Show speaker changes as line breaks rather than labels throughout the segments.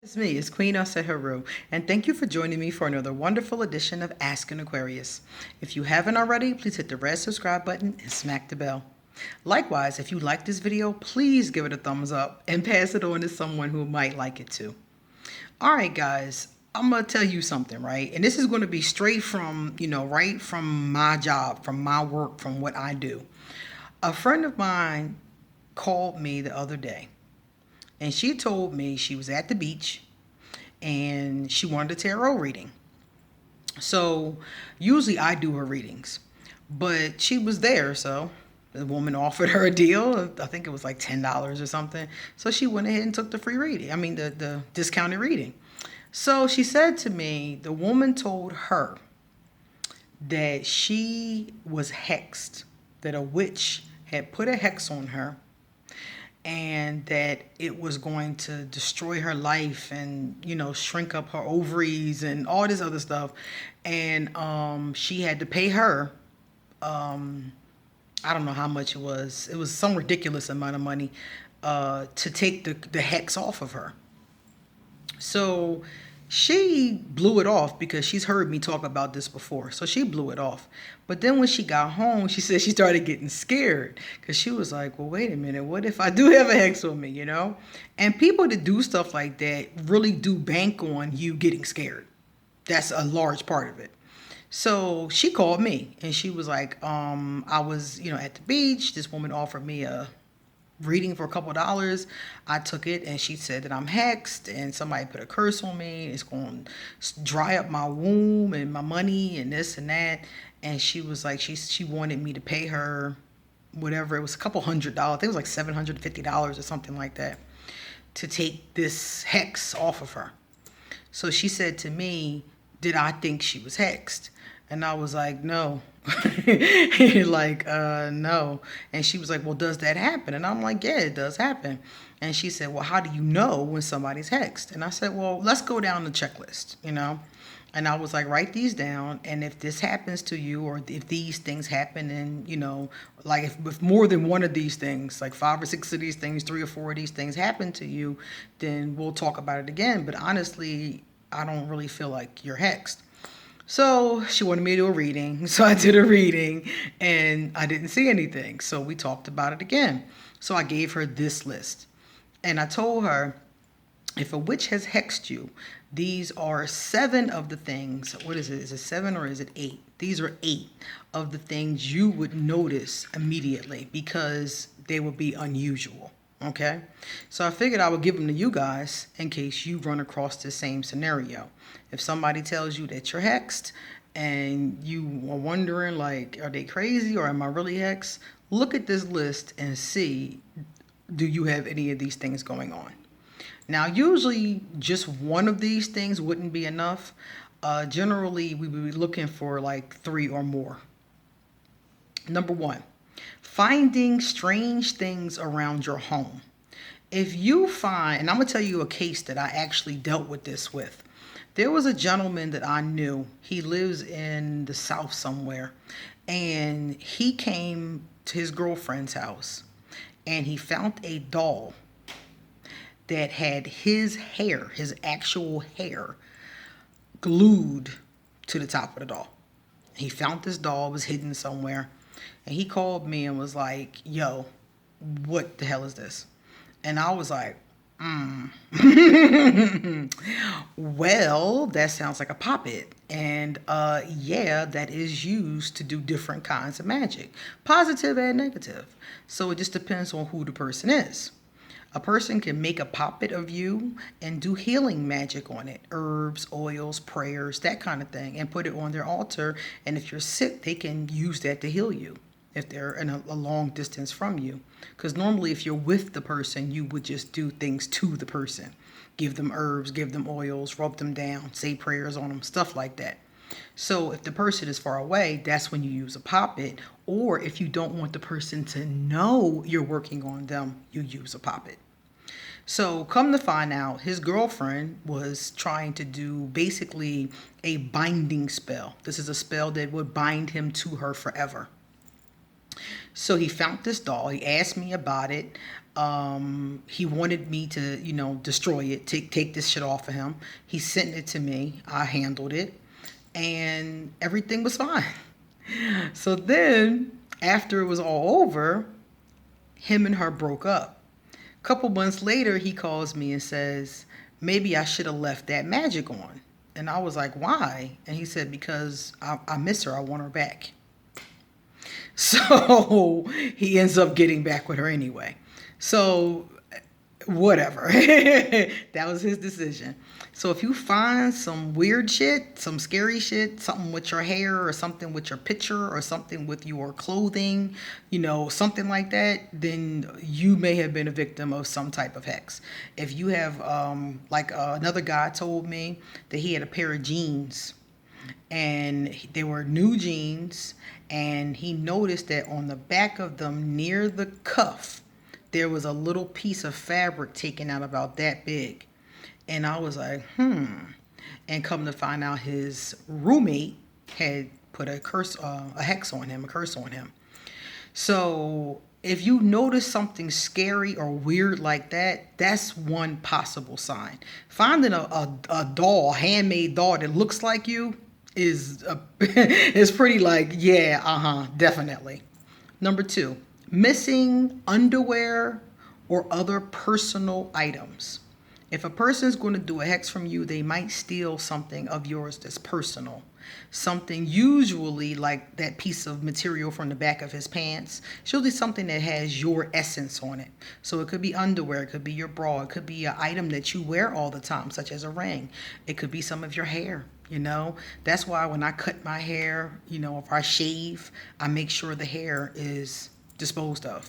It's me, it's Queen Aseharu, and thank you for joining me for another wonderful edition of Ask an Aquarius. If you haven't already, please hit the red subscribe button and smack the bell. Likewise, if you like this video, please give it a thumbs up and pass it on to someone who might like it too. All right, guys, I'm going to tell you something, right? And this is going to be straight from, right from my job, from my work, from what I do. A friend of mine called me the other day and she told me she was at the beach and she wanted a tarot reading. So usually I do her readings, but she was there. So the woman offered her a deal. I think it was like $10 or something. So she went ahead and took the free reading. I mean, the discounted reading. So she said to me, the woman told her that she was hexed, that a witch had put a hex on her and that it was going to destroy her life and shrink up her ovaries and all this other stuff. And she had to pay her, I don't know how much it was some ridiculous amount of money, to take the hex off of her. So she blew it off because she's heard me talk about this before. So she blew it off. But then when she got home, she said she started getting scared because she was like, well, wait a minute. What if I do have a hex on me, And people that do stuff like that really do bank on you getting scared. That's a large part of it. So she called me and she was like, I was, at the beach. This woman offered me a reading for a couple of dollars. I took it and she said that I'm hexed and somebody put a curse on me. It's going to dry up my womb and my money and this and that. And she was like, she wanted me to pay her whatever. It was a couple $100. I think it was like $750 or something like that to take this hex off of her. So she said to me, did I think she was hexed? And I was like, no. No. And she was like, well, does that happen? And I'm like, yeah, it does happen. And she said, well, how do you know when somebody's hexed? And I said, well, let's go down the checklist, And I was like, write these down. And if this happens to you, or if these things happen, and, like if more than one of these things, like 5 or 6 of these things, 3 or 4 of these things happen to you, then we'll talk about it again. But honestly, I don't really feel like you're hexed. So she wanted me to do a reading. So I did a reading and I didn't see anything. So we talked about it again. So I gave her this list. And I told her, if a witch has hexed you, these are 7 of the things. What is it? Is it 7 or is it 8? These are 8 of the things you would notice immediately because they would be unusual. Okay, so I figured I would give them to you guys in case you run across the same scenario. If somebody tells you that you're hexed and you are wondering, like, are they crazy or am I really hexed? Look at this list and see, do you have any of these things going on? Now, usually just one of these things wouldn't be enough. Generally, we would be looking for like 3 or more. Number 1. Finding strange things around your home. If you find, and I'm going to tell you a case that I actually dealt with this with. There was a gentleman that I knew. He lives in the South somewhere. And he came to his girlfriend's house. And he found a doll that had his hair, his actual hair, glued to the top of the doll. He found this doll, was hidden somewhere. And he called me and was like, yo, what the hell is this? And I was like, well, that sounds like a poppet. And yeah, that is used to do different kinds of magic, positive and negative. So it just depends on who the person is. A person can make a poppet of you and do healing magic on it. Herbs, oils, prayers, that kind of thing, and put it on their altar. And if you're sick, they can use that to heal you if they're in a long distance from you. Because normally if you're with the person, you would just do things to the person. Give them herbs, give them oils, rub them down, say prayers on them, stuff like that. So if the person is far away, that's when you use a poppet. Or if you don't want the person to know you're working on them, you use a poppet. So come to find out, his girlfriend was trying to do basically a binding spell. This is a spell that would bind him to her forever. So he found this doll. He asked me about it. He wanted me to, destroy it, take this shit off of him. He sent it to me. I handled it, and everything was fine. So then, after it was all over, him and her broke up. A couple months later, he calls me and says, maybe I should have left that magic on. And I was like, why? And he said, because I miss her. I want her back. So he ends up getting back with her anyway. So whatever. That was his decision. So if you find some weird shit, some scary shit, something with your hair or something with your picture or something with your clothing, something like that, then you may have been a victim of some type of hex. If you have, another guy told me that he had a pair of jeans and they were new jeans, and he noticed that on the back of them near the cuff, there was a little piece of fabric taken out about that big. And I was like, And come to find out, his roommate had put a hex on him, a curse on him. So if you notice something scary or weird like that, that's one possible sign. Finding a doll, a handmade doll that looks like you is is pretty like, yeah, definitely. Number 2, missing underwear or other personal items. If a person's going to do a hex from you, they might steal something of yours that's personal. Something usually like that piece of material from the back of his pants. It's usually something that has your essence on it. So it could be underwear, it could be your bra, it could be an item that you wear all the time, such as a ring. It could be some of your hair. That's why when I cut my hair, if I shave, I make sure the hair is disposed of.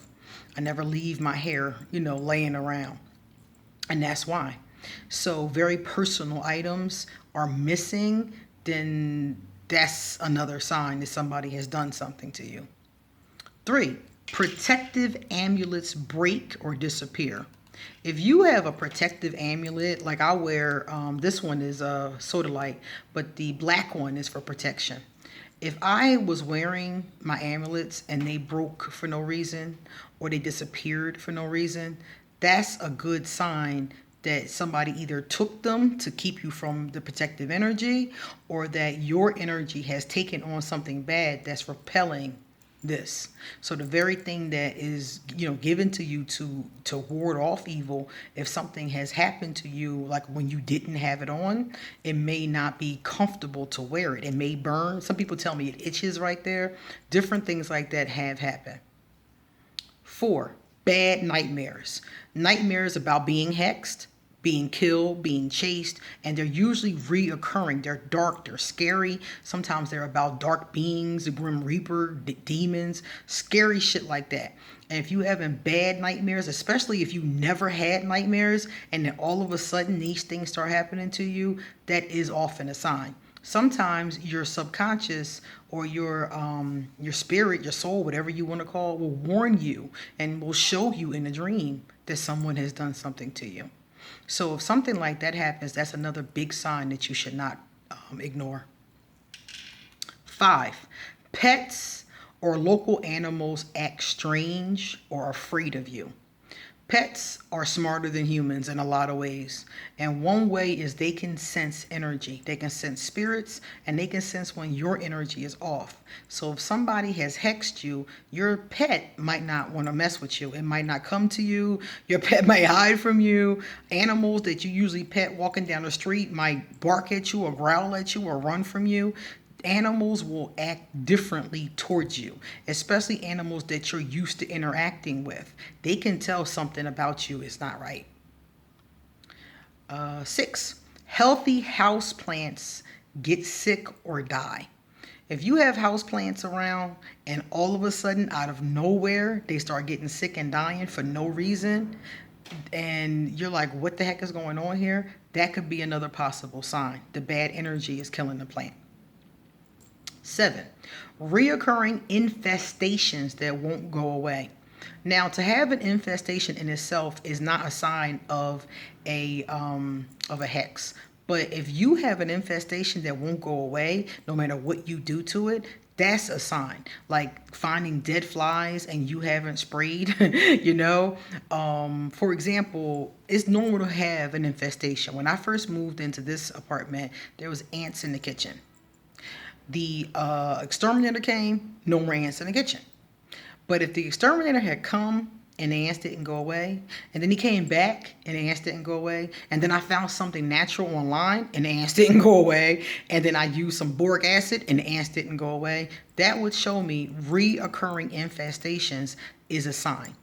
I never leave my hair, laying around. And that's why. So very personal items are missing, then that's another sign that somebody has done something to you. 3, protective amulets break or disappear. If you have a protective amulet, like I wear, this one is sodalite, but the black one is for protection. If I was wearing my amulets and they broke for no reason or they disappeared for no reason, that's a good sign that somebody either took them to keep you from the protective energy, or that your energy has taken on something bad that's repelling this. So the very thing that is, given to you to ward off evil, if something has happened to you, like when you didn't have it on, it may not be comfortable to wear it. It may burn. Some people tell me it itches right there. Different things like that have happened. 4, bad nightmares. Nightmares about being hexed, being killed, being chased, and they're usually reoccurring. They're dark, they're scary. Sometimes they're about dark beings, the Grim Reaper, demons, scary shit like that. And if you having bad nightmares, especially if you never had nightmares, and then all of a sudden these things start happening to you, that is often a sign. Sometimes your subconscious or your spirit, your soul, whatever you want to call it, will warn you and will show you in a dream that someone has done something to you. So if something like that happens, that's another big sign that you should not ignore. 5, pets or local animals act strange or afraid of you. Pets are smarter than humans in a lot of ways. And one way is they can sense energy. They can sense spirits, and they can sense when your energy is off. So if somebody has hexed you, your pet might not want to mess with you. It might not come to you. Your pet might hide from you. Animals that you usually pet walking down the street might bark at you or growl at you or run from you. Animals will act differently towards you, especially animals that you're used to interacting with. They can tell something about you is not right. 6, healthy house plants get sick or die. If you have house plants around and all of a sudden out of nowhere they start getting sick and dying for no reason, and you're like, what the heck is going on here? That could be another possible sign. The bad energy is killing the plant. 7, reoccurring infestations that won't go away. Now, to have an infestation in itself is not a sign of a hex, But if you have an infestation that won't go away, no matter what you do to it, that's a sign. Like finding dead flies and you haven't sprayed, you know. For example, it's normal to have an infestation. When I first moved into this apartment, there was ants in the kitchen. The exterminator came, no more ants in the kitchen. But if the exterminator had come and the ants didn't go away, and then he came back and the ants didn't go away, and then I found something natural online and the ants didn't go away, and then I used some boric acid and the ants didn't go away, that would show me reoccurring infestations is a sign,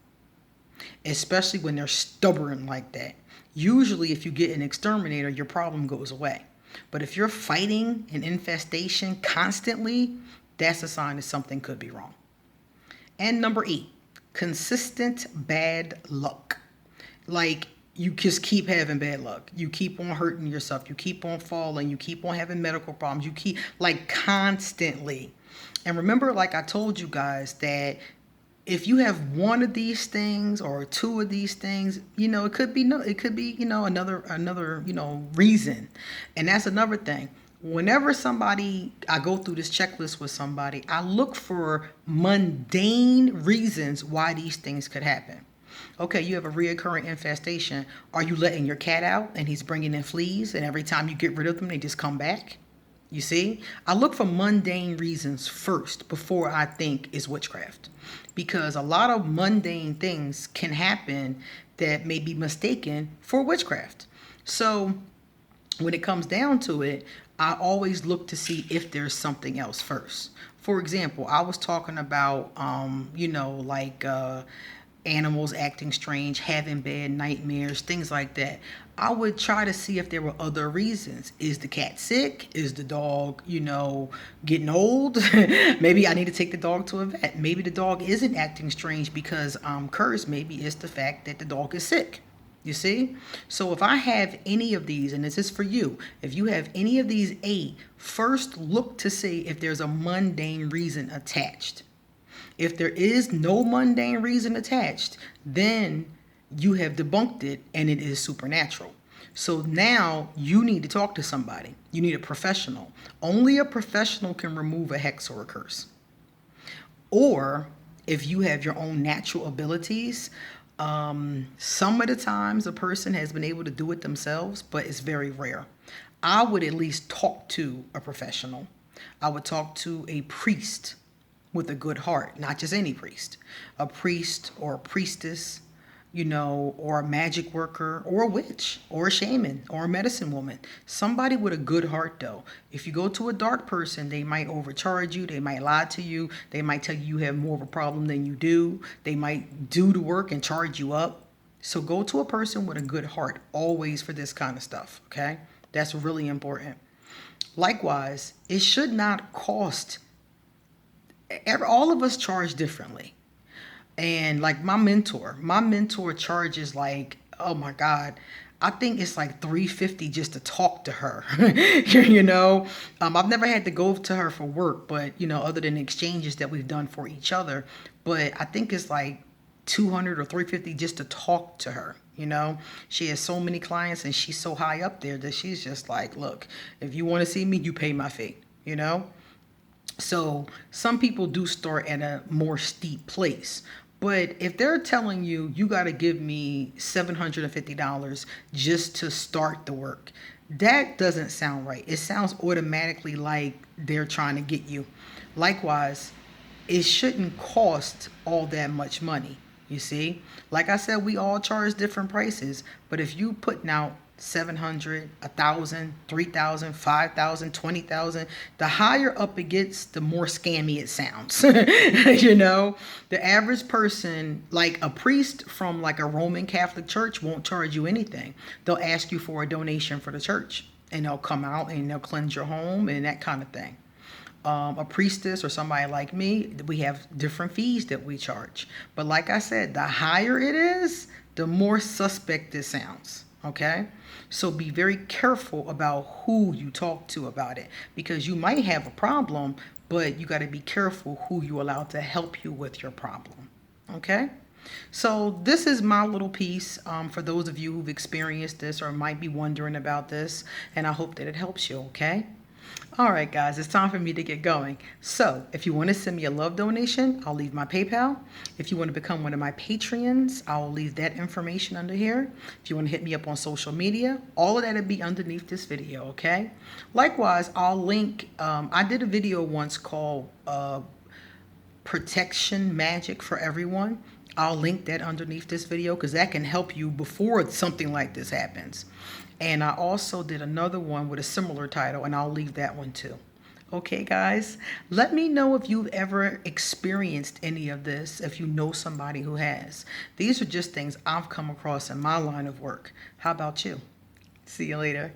especially when they're stubborn like that. Usually, if you get an exterminator, your problem goes away. But if you're fighting an infestation constantly, that's a sign that something could be wrong. And number 8, consistent bad luck. Like you just keep having bad luck. You keep on hurting yourself. You keep on falling. You keep on having medical problems. You keep like constantly. And remember, like I told you guys, that if you have one of these things or two of these things, it could be another reason. And that's another thing. Whenever I go through this checklist with somebody, I look for mundane reasons why these things could happen. Okay, you have a reoccurring infestation. Are you letting your cat out and he's bringing in fleas, and every time you get rid of them, they just come back? You see? I look for mundane reasons first before I think it's witchcraft. Because a lot of mundane things can happen that may be mistaken for witchcraft. So when it comes down to it, I always look to see if there's something else first. For example, I was talking about, animals acting strange, having bad nightmares, things like that. I would try to see if there were other reasons. Is the cat sick? Is the dog, getting old? Maybe I need to take the dog to a vet. Maybe the dog isn't acting strange because I'm cursed. Maybe it's the fact that the dog is sick. You see? So if I have any of these, and this is for you, if you have any of these 8, first look to see if there's a mundane reason attached. If there is no mundane reason attached, then you have debunked it and it is supernatural. So now you need to talk to somebody. You need a professional. Only a professional can remove a hex or a curse. Or if you have your own natural abilities, some of the times a person has been able to do it themselves, but it's very rare. I would at least talk to a professional. I would talk to a priest with a good heart, not just any priest. A priest or a priestess, or a magic worker or a witch or a shaman or a medicine woman. Somebody with a good heart, though. If you go to a dark person, they might overcharge you. They might lie to you. They might tell you have more of a problem than you do. They might do the work and charge you up. So go to a person with a good heart always for this kind of stuff, okay? That's really important. Likewise, it should not cost. All of us charge differently. And like my mentor charges like, oh my God, I think it's like $350 just to talk to her. I've never had to go to her for work, but other than exchanges that we've done for each other. But I think it's like $200 or $350 just to talk to her. She has so many clients and she's so high up there that she's just like, look, if you want to see me, you pay my fee. So some people do start at a more steep place. But if they're telling you, you got to give me $750 just to start the work, that doesn't sound right. It sounds automatically like they're trying to get you. Likewise, it shouldn't cost all that much money, you see? Like I said, we all charge different prices. But if you putting out $700, $1,000, $3,000, $5,000, $20,000. The higher up it gets, the more scammy it sounds. The average person, like a priest from like a Roman Catholic church, won't charge you anything. They'll ask you for a donation for the church, and they'll come out and they'll cleanse your home and that kind of thing. A priestess or somebody like me, we have different fees that we charge. But like I said, the higher it is, the more suspect it sounds. Okay? So be very careful about who you talk to about it, because you might have a problem, but you got to be careful who you allow to help you with your problem. Okay? So this is my little piece for those of you who've experienced this or might be wondering about this, and I hope that it helps you, okay? All right, guys, it's time for me to get going. So if you want to send me a love donation, I'll leave my PayPal. If you want to become one of my Patreons, I'll leave that information under here. If you want to hit me up on social media, all of that will be underneath this video, okay? Likewise, I'll link, I did a video once called Protection Magic for Everyone. I'll link that underneath this video because that can help you before something like this happens. And I also did another one with a similar title, and I'll leave that one too. Okay, guys, let me know if you've ever experienced any of this, if you know somebody who has. These are just things I've come across in my line of work. How about you? See you later.